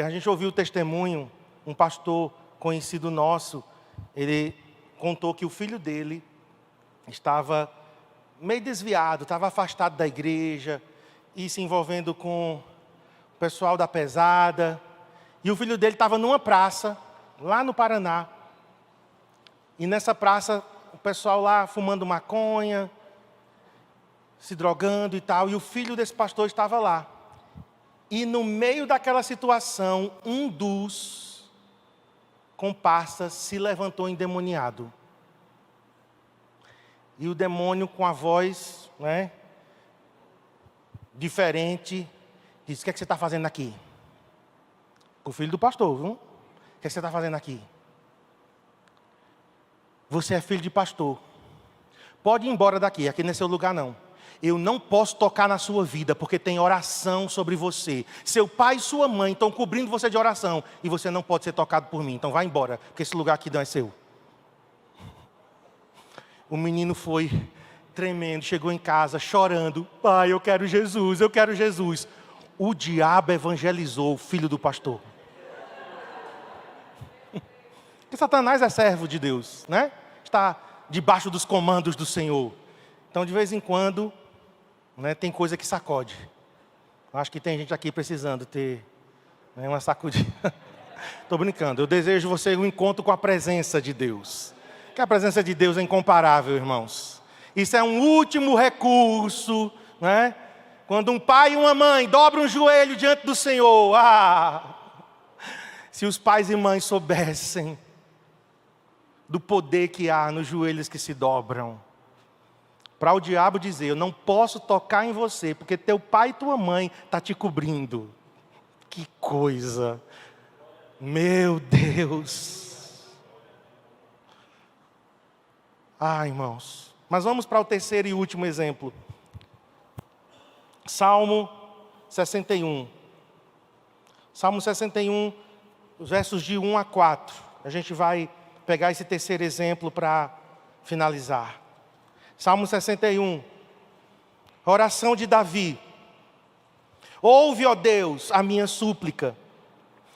A gente ouviu o testemunho, um pastor conhecido nosso, ele contou que o filho dele estava meio desviado, estava afastado da igreja e se envolvendo com o pessoal da pesada. E o filho dele estava numa praça, lá no Paraná. E nessa praça, o pessoal lá fumando maconha, se drogando e tal. E o filho desse pastor estava lá. E no meio daquela situação, um dos comparsas se levantou endemoniado. E o demônio com a voz, né, diferente, disse: o que é que você está fazendo aqui? O filho do pastor, viu? O que você está fazendo aqui? Você é filho de pastor. Pode ir embora daqui, aqui não é seu lugar não. Eu não posso tocar na sua vida, porque tem oração sobre você. Seu pai e sua mãe estão cobrindo você de oração, e você não pode ser tocado por mim. Então vai embora, porque esse lugar aqui não é seu. O menino foi tremendo, chegou em casa chorando. Pai, eu quero Jesus, eu quero Jesus. O diabo evangelizou o filho do pastor. Porque Satanás é servo de Deus, né? Está debaixo dos comandos do Senhor. Então, de vez em quando, né, tem coisa que sacode. Acho que tem gente aqui precisando ter, né, uma sacudida. Estou brincando. Eu desejo você um encontro com a presença de Deus. Que a presença de Deus é incomparável, irmãos. Isso é um último recurso, né? Quando um pai e uma mãe dobram o joelho diante do Senhor. Se os pais e mães soubessem do poder que há nos joelhos que se dobram. Para o diabo dizer, eu não posso tocar em você, porque teu pai e tua mãe estão te cobrindo. Que coisa! Meu Deus! Irmãos. Mas vamos para o terceiro e último exemplo. Salmo 61. Salmo 61, os versos de 1 a 4. A gente vai pegar esse terceiro exemplo para finalizar. Salmo 61. Oração de Davi. Ouve, ó Deus, a minha súplica.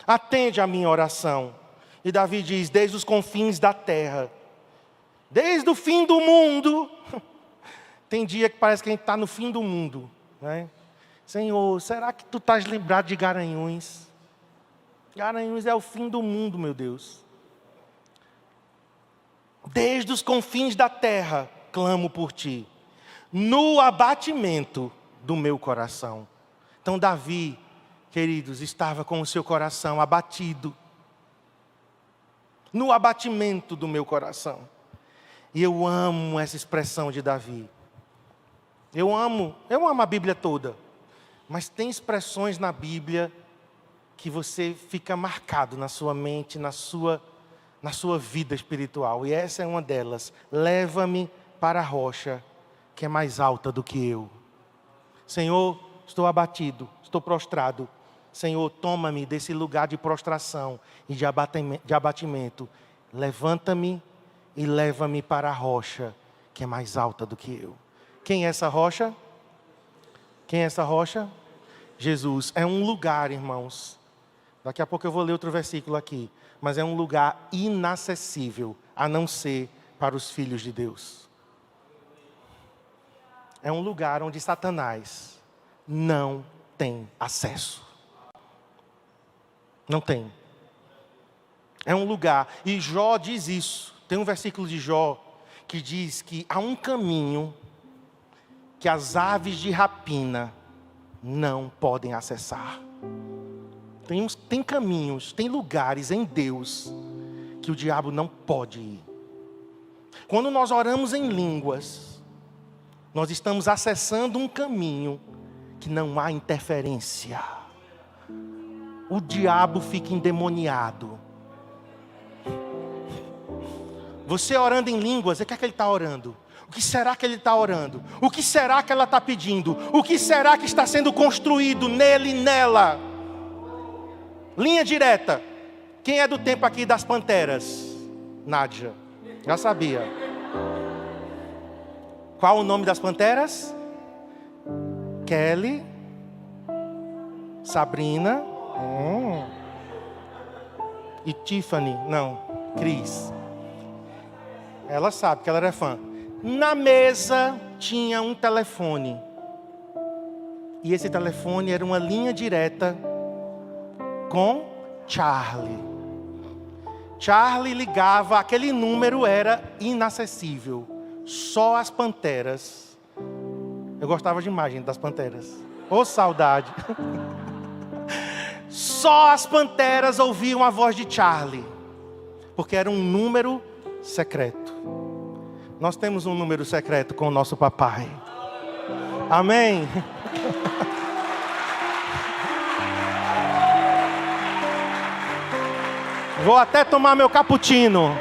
Atende a minha oração. E Davi diz, desde os confins da terra, desde o fim do mundo. Tem dia que parece que a gente está no fim do mundo, né? Senhor, será que tu estás lembrado de Garanhuns? Garanhuns é o fim do mundo, meu Deus. Desde os confins da terra, clamo por ti, no abatimento do meu coração. Então Davi, queridos, estava com o seu coração abatido, no abatimento do meu coração. E eu amo essa expressão de Davi. Eu amo a Bíblia toda, mas tem expressões na Bíblia que você fica marcado na sua mente, na sua vida espiritual. E essa é uma delas. Leva-me para a rocha que é mais alta do que eu. Senhor, estou abatido, estou prostrado. Senhor, toma-me desse lugar de prostração e de abatimento. Levanta-me e leva-me para a rocha que é mais alta do que eu. Quem é essa rocha? Quem é essa rocha? Jesus. É um lugar, irmãos. Daqui a pouco eu vou ler outro versículo aqui. Mas é um lugar inacessível, a não ser para os filhos de Deus. É um lugar onde Satanás não tem acesso. Não tem. É um lugar. E Jó diz isso. Tem um versículo de Jó que diz que há um caminho que as aves de rapina não podem acessar. Tem caminhos, tem lugares em Deus que o diabo não pode ir. Quando nós oramos em línguas, nós estamos acessando um caminho que não há interferência. O diabo fica endemoniado. Você orando em línguas, o que é que ele está orando? O que será que ele está orando? O que será que ela está pedindo? O que será que está sendo construído nele e nela? Linha direta. Quem é do tempo aqui das Panteras? Nádia. Já sabia. Qual o nome das Panteras? Kelly. Sabrina. E Tiffany. Não, Cris. Ela sabe que ela era fã. Na mesa tinha um telefone. E esse telefone era uma linha direta com Charlie. Charlie ligava, aquele número era inacessível. Só as Panteras. Eu gostava demais, gente, das Panteras. Ô, saudade. Só as Panteras ouviam a voz de Charlie. Porque era um número secreto. Nós temos um número secreto com o nosso papai. Amém? Vou até tomar meu cappuccino.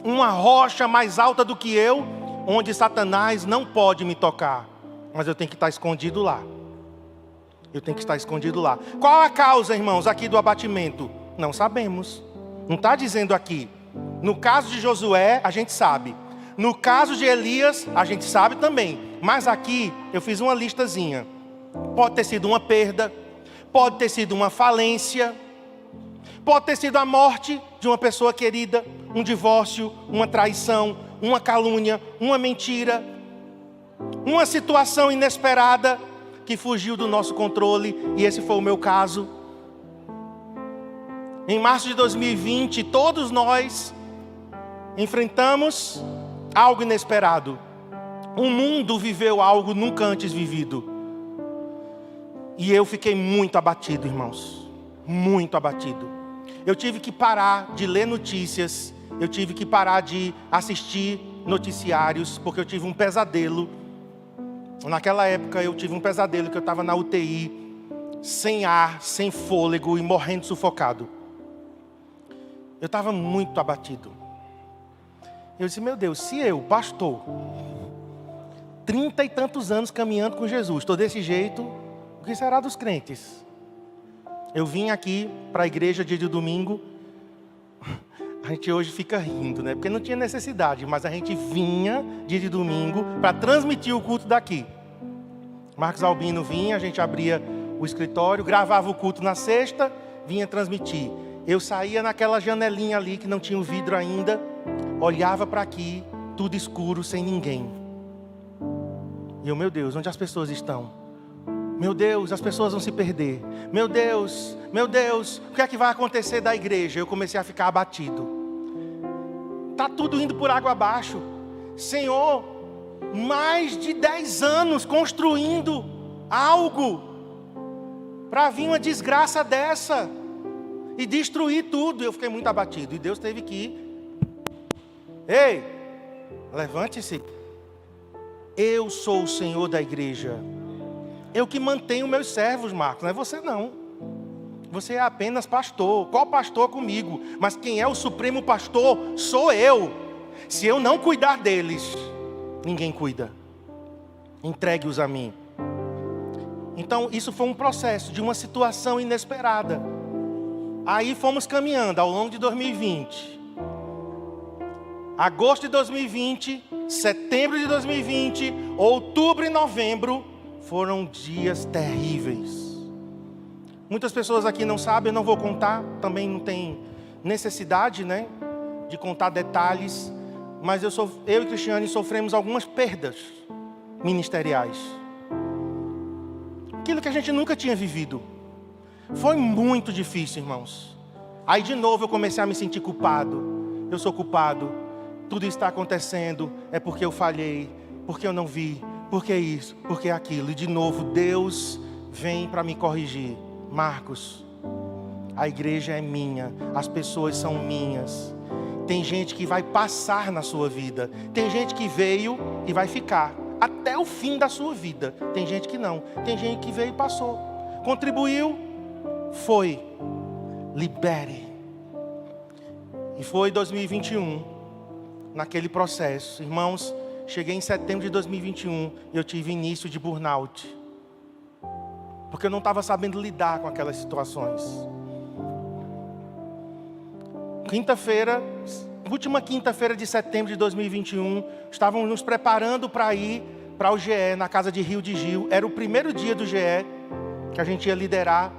Uma rocha mais alta do que eu, onde Satanás não pode me tocar. Mas eu tenho que estar escondido lá. Eu tenho que estar escondido lá. Qual a causa, irmãos, aqui do abatimento? Não sabemos. Não está dizendo aqui. No caso de Josué, a gente sabe. No caso de Elias, a gente sabe também. Mas aqui, eu fiz uma listazinha. Pode ter sido uma perda. Pode ter sido uma falência. Pode ter sido a morte de uma pessoa querida. Um divórcio, uma traição, uma calúnia, uma mentira. Uma situação inesperada. que fugiu do nosso controle, e esse foi o meu caso. Em março de 2020, todos nós enfrentamos algo inesperado. O mundo viveu algo nunca antes vivido. E eu fiquei muito abatido, irmãos. Muito abatido. Eu tive que parar de ler notícias. Eu tive que parar de assistir noticiários, porque eu tive um pesadelo. Naquela época eu tive um pesadelo que eu estava na UTI, sem ar, sem fôlego e morrendo sufocado. Eu estava muito abatido. Eu disse, meu Deus, se eu, pastor, 30 e tantos anos caminhando com Jesus, estou desse jeito, o que será dos crentes? Eu vim aqui para a igreja dia de domingo. A gente hoje fica rindo, né? Porque não tinha necessidade, mas a gente vinha dia de domingo para transmitir o culto daqui. Marcos Albino vinha, a gente abria o escritório, gravava o culto na sexta, vinha transmitir. Eu saía naquela janelinha ali que não tinha o vidro ainda, olhava para aqui, tudo escuro, sem ninguém. E eu, meu Deus, onde as pessoas estão? Meu Deus, as pessoas vão se perder. Meu Deus, o que é que vai acontecer da igreja? Eu comecei a ficar abatido. Está tudo indo por água abaixo. Senhor, mais de 10 anos construindo algo para vir uma desgraça dessa e destruir tudo. Eu fiquei muito abatido. E Deus teve que ir. Ei, levante-se. Eu sou o Senhor da igreja. Eu que mantenho meus servos, Marcos, não é você não. Você é apenas pastor, co-pastor comigo. Mas quem é o supremo pastor sou eu. Se eu não cuidar deles, ninguém cuida. Entregue-os a mim. Então isso foi um processo de uma situação inesperada. Aí fomos caminhando ao longo de 2020. Agosto de 2020, setembro de 2020, outubro e novembro foram dias terríveis. Muitas pessoas aqui não sabem, eu não vou contar, também não tem necessidade, né, de contar detalhes, mas eu e Cristiane sofremos algumas perdas ministeriais. Aquilo que a gente nunca tinha vivido. Foi muito difícil, irmãos. Aí de novo eu comecei a me sentir culpado. Eu sou culpado. Tudo está acontecendo, é porque eu falhei, porque eu não vi, porque isso, porque aquilo. E de novo Deus vem para me corrigir. Marcos, a igreja é minha, as pessoas são minhas. Tem gente que vai passar na sua vida. Tem gente que veio e vai ficar até o fim da sua vida. Tem gente que não. Tem gente que veio e passou. Contribuiu, foi. Libere. E foi 2021, naquele processo. Irmãos, cheguei em setembro de 2021 e eu tive início de burnout. Porque eu não estava sabendo lidar com aquelas situações. Quinta-feira, última quinta-feira de setembro de 2021, estávamos nos preparando para ir para o GE, na casa de Rio de Gil. Era o primeiro dia do GE que a gente ia liderar.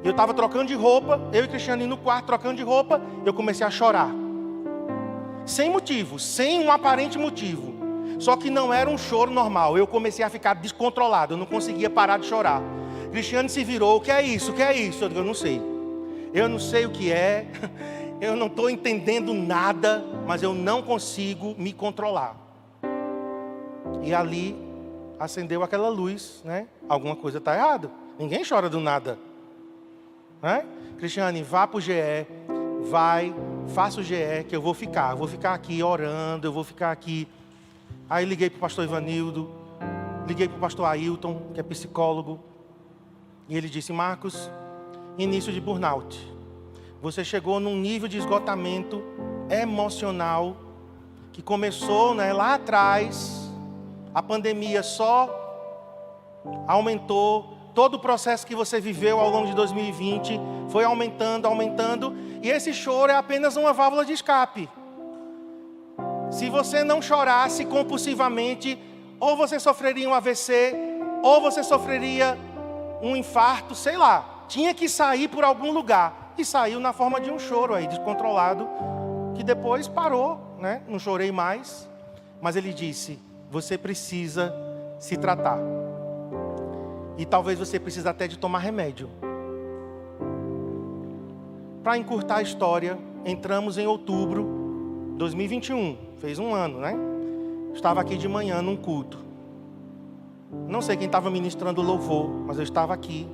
Eu estava trocando de roupa, eu e Cristiane no quarto trocando de roupa, eu comecei a chorar. Sem motivo, sem um aparente motivo. Só que não era um choro normal. Eu comecei a ficar descontrolado. Eu não conseguia parar de chorar. Cristiane se virou. O que é isso? O que é isso? Eu digo, eu não sei. Eu não sei o que é. Eu não estou entendendo nada. Mas eu não consigo me controlar. E ali acendeu aquela luz, né? Alguma coisa está errada. Ninguém chora do nada, né? Cristiane, vá para o GE. Vai, faça o GE que eu vou ficar. Eu vou ficar aqui orando. Eu vou ficar aqui. Aí liguei para o pastor Ivanildo, liguei para o pastor Ailton, que é psicólogo, e ele disse, Marcos, início de burnout. Você chegou num nível de esgotamento emocional, que começou, né, lá atrás, a pandemia só aumentou, todo o processo que você viveu ao longo de 2020 foi aumentando, e esse choro é apenas uma válvula de escape. Se você não chorasse compulsivamente, ou você sofreria um AVC, ou você sofreria um infarto, sei lá. Tinha que sair por algum lugar. E saiu na forma de um choro aí, descontrolado, que depois parou, né? Não chorei mais. Mas ele disse, você precisa se tratar. E talvez você precise até de tomar remédio. Para encurtar a história, entramos em outubro de 2021. Fez um ano, né? Estava aqui de manhã num culto. Não sei quem estava ministrando louvor, mas eu estava aqui.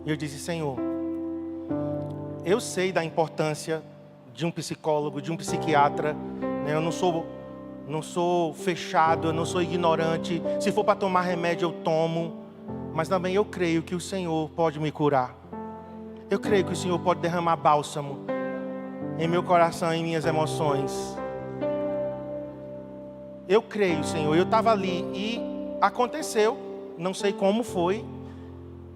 E eu disse: Senhor, eu sei da importância de um psicólogo, de um psiquiatra, né? Eu não sou fechado, eu não sou ignorante. Se for para tomar remédio, eu tomo. Mas também eu creio que o Senhor pode me curar. Eu creio que o Senhor pode derramar bálsamo em meu coração, em minhas emoções. Eu creio, Senhor. Eu estava ali e aconteceu, não sei como foi,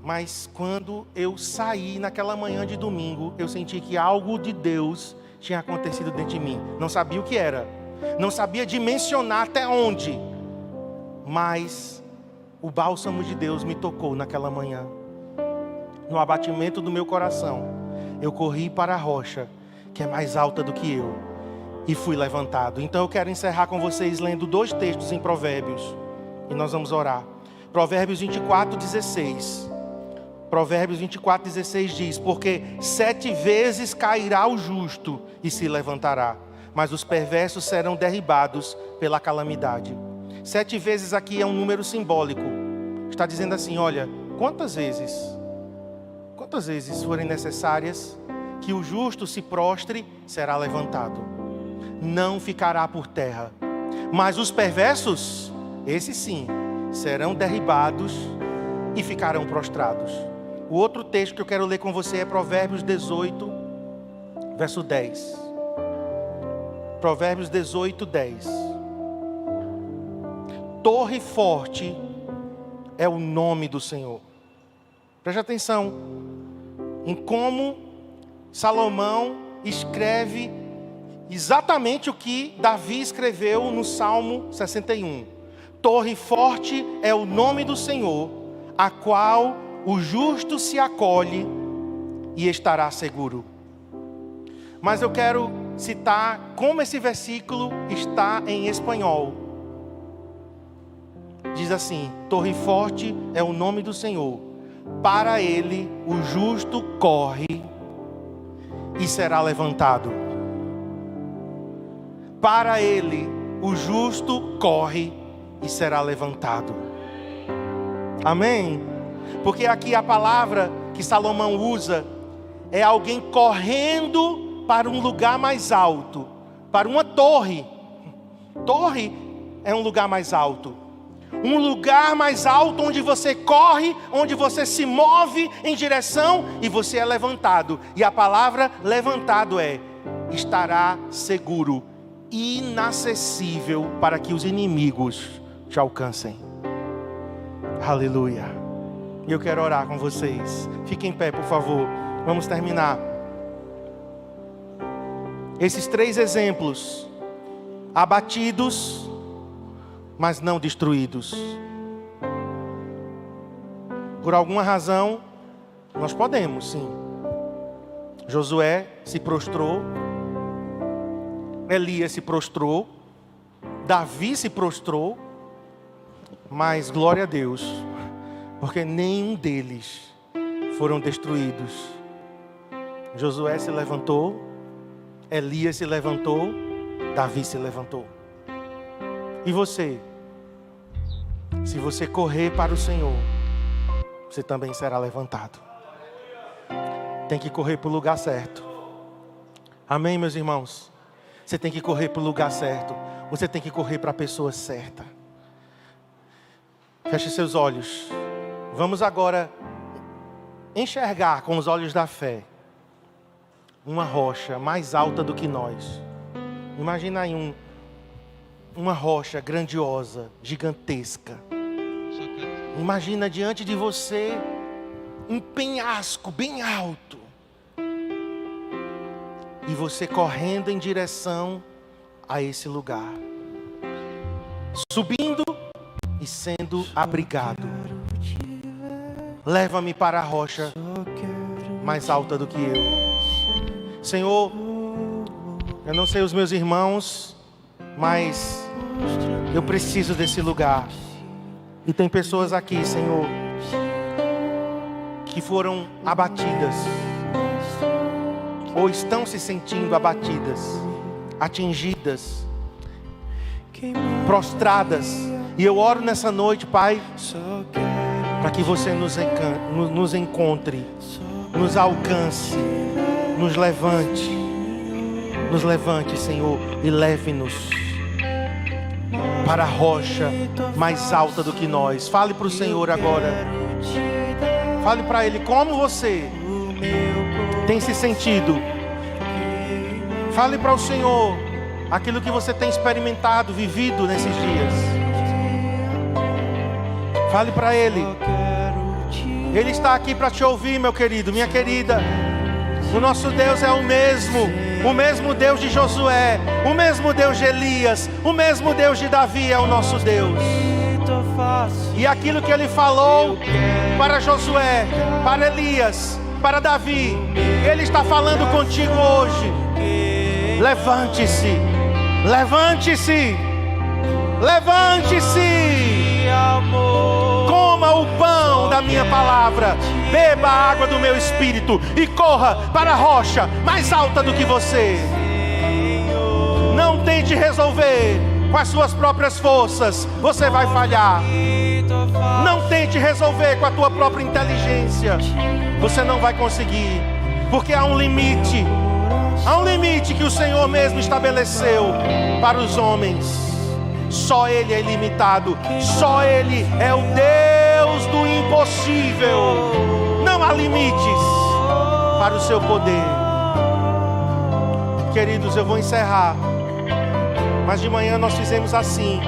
mas quando eu saí naquela manhã de domingo, eu senti que algo de Deus tinha acontecido dentro de mim. Não sabia o que era, não sabia dimensionar até onde, mas o bálsamo de Deus me tocou naquela manhã. No abatimento do meu coração, eu corri para a rocha, que é mais alta do que eu, e fui levantado. Então eu quero encerrar com vocês lendo 2 textos em Provérbios, e nós vamos orar. Provérbios 24:16. Provérbios 24:16 diz: porque 7 vezes cairá o justo e se levantará, mas os perversos serão derribados pela calamidade. 7 vezes aqui é um número simbólico. Está dizendo assim: olha, quantas vezes forem necessárias que o justo se prostre, será levantado, não ficará por terra. Mas os perversos, esses sim, serão derribados e ficarão prostrados. O outro texto que eu quero ler com você é Provérbios 18, verso 10. Provérbios 18, 10. Torre forte é o nome do Senhor. Preste atenção em como Salomão escreve exatamente o que Davi escreveu no Salmo 61. Torre forte é o nome do Senhor, a qual o justo se acolhe e estará seguro. Mas eu quero citar como esse versículo está em espanhol. Diz assim: torre forte é o nome do Senhor, para ele o justo corre e será levantado. Para ele o justo corre e será levantado. Amém? Porque aqui a palavra que Salomão usa é alguém correndo para um lugar mais alto, para uma torre. Torre é um lugar mais alto. Um lugar mais alto onde você corre, onde você se move em direção e você é levantado. E a palavra levantado estará seguro, inacessível para que os inimigos te alcancem. Aleluia. E eu quero orar com vocês. Fiquem em pé, por favor. Vamos terminar. Esses 3 exemplos: abatidos, mas não destruídos. Por alguma razão, nós podemos, sim. Josué se prostrou, Elias se prostrou, Davi se prostrou, mas glória a Deus, porque nenhum deles foram destruídos. Josué se levantou, Elias se levantou, Davi se levantou. E você? Se você correr para o Senhor, você também será levantado. Tem que correr para o lugar certo. Amém, meus irmãos? Você tem que correr para o lugar certo. Você tem que correr para a pessoa certa. Feche seus olhos. Vamos agora enxergar com os olhos da fé uma rocha mais alta do que nós. Imagina aí uma rocha grandiosa, gigantesca. Imagina diante de você um penhasco bem alto. E você correndo em direção a esse lugar. Subindo e sendo abrigado. Leva-me para a rocha mais alta do que eu. Senhor, eu não sei os meus irmãos, mas eu preciso desse lugar. E tem pessoas aqui, Senhor, que foram abatidas, ou estão se sentindo abatidas, atingidas, prostradas. E eu oro nessa noite, Pai, para que você nos encontre, nos alcance, nos levante, Senhor, e leve-nos para a rocha mais alta do que nós. Fale para o Senhor agora. Fale para Ele como você tem se sentido. Fale para o Senhor aquilo que você tem experimentado, vivido nesses dias. Fale para Ele. Ele está aqui para te ouvir, meu querido, minha querida. O nosso Deus é o mesmo Deus de Josué, o mesmo Deus de Elias, o mesmo Deus de Davi é o nosso Deus. E aquilo que Ele falou para Josué, para Elias, para Davi, Ele está falando contigo hoje. Levante-se, levante-se, levante-se. Coma o pão da minha palavra, beba a água do meu espírito e corra para a rocha mais alta do que você. Não tente resolver com as suas próprias forças, você vai falhar. Não tente resolver com a tua própria inteligência, você não vai conseguir, porque há um limite que o Senhor mesmo estabeleceu para os homens. Só Ele é ilimitado, só Ele é o Deus do impossível. Não há limites para o seu poder. Queridos, eu vou encerrar, mas de manhã nós fizemos assim.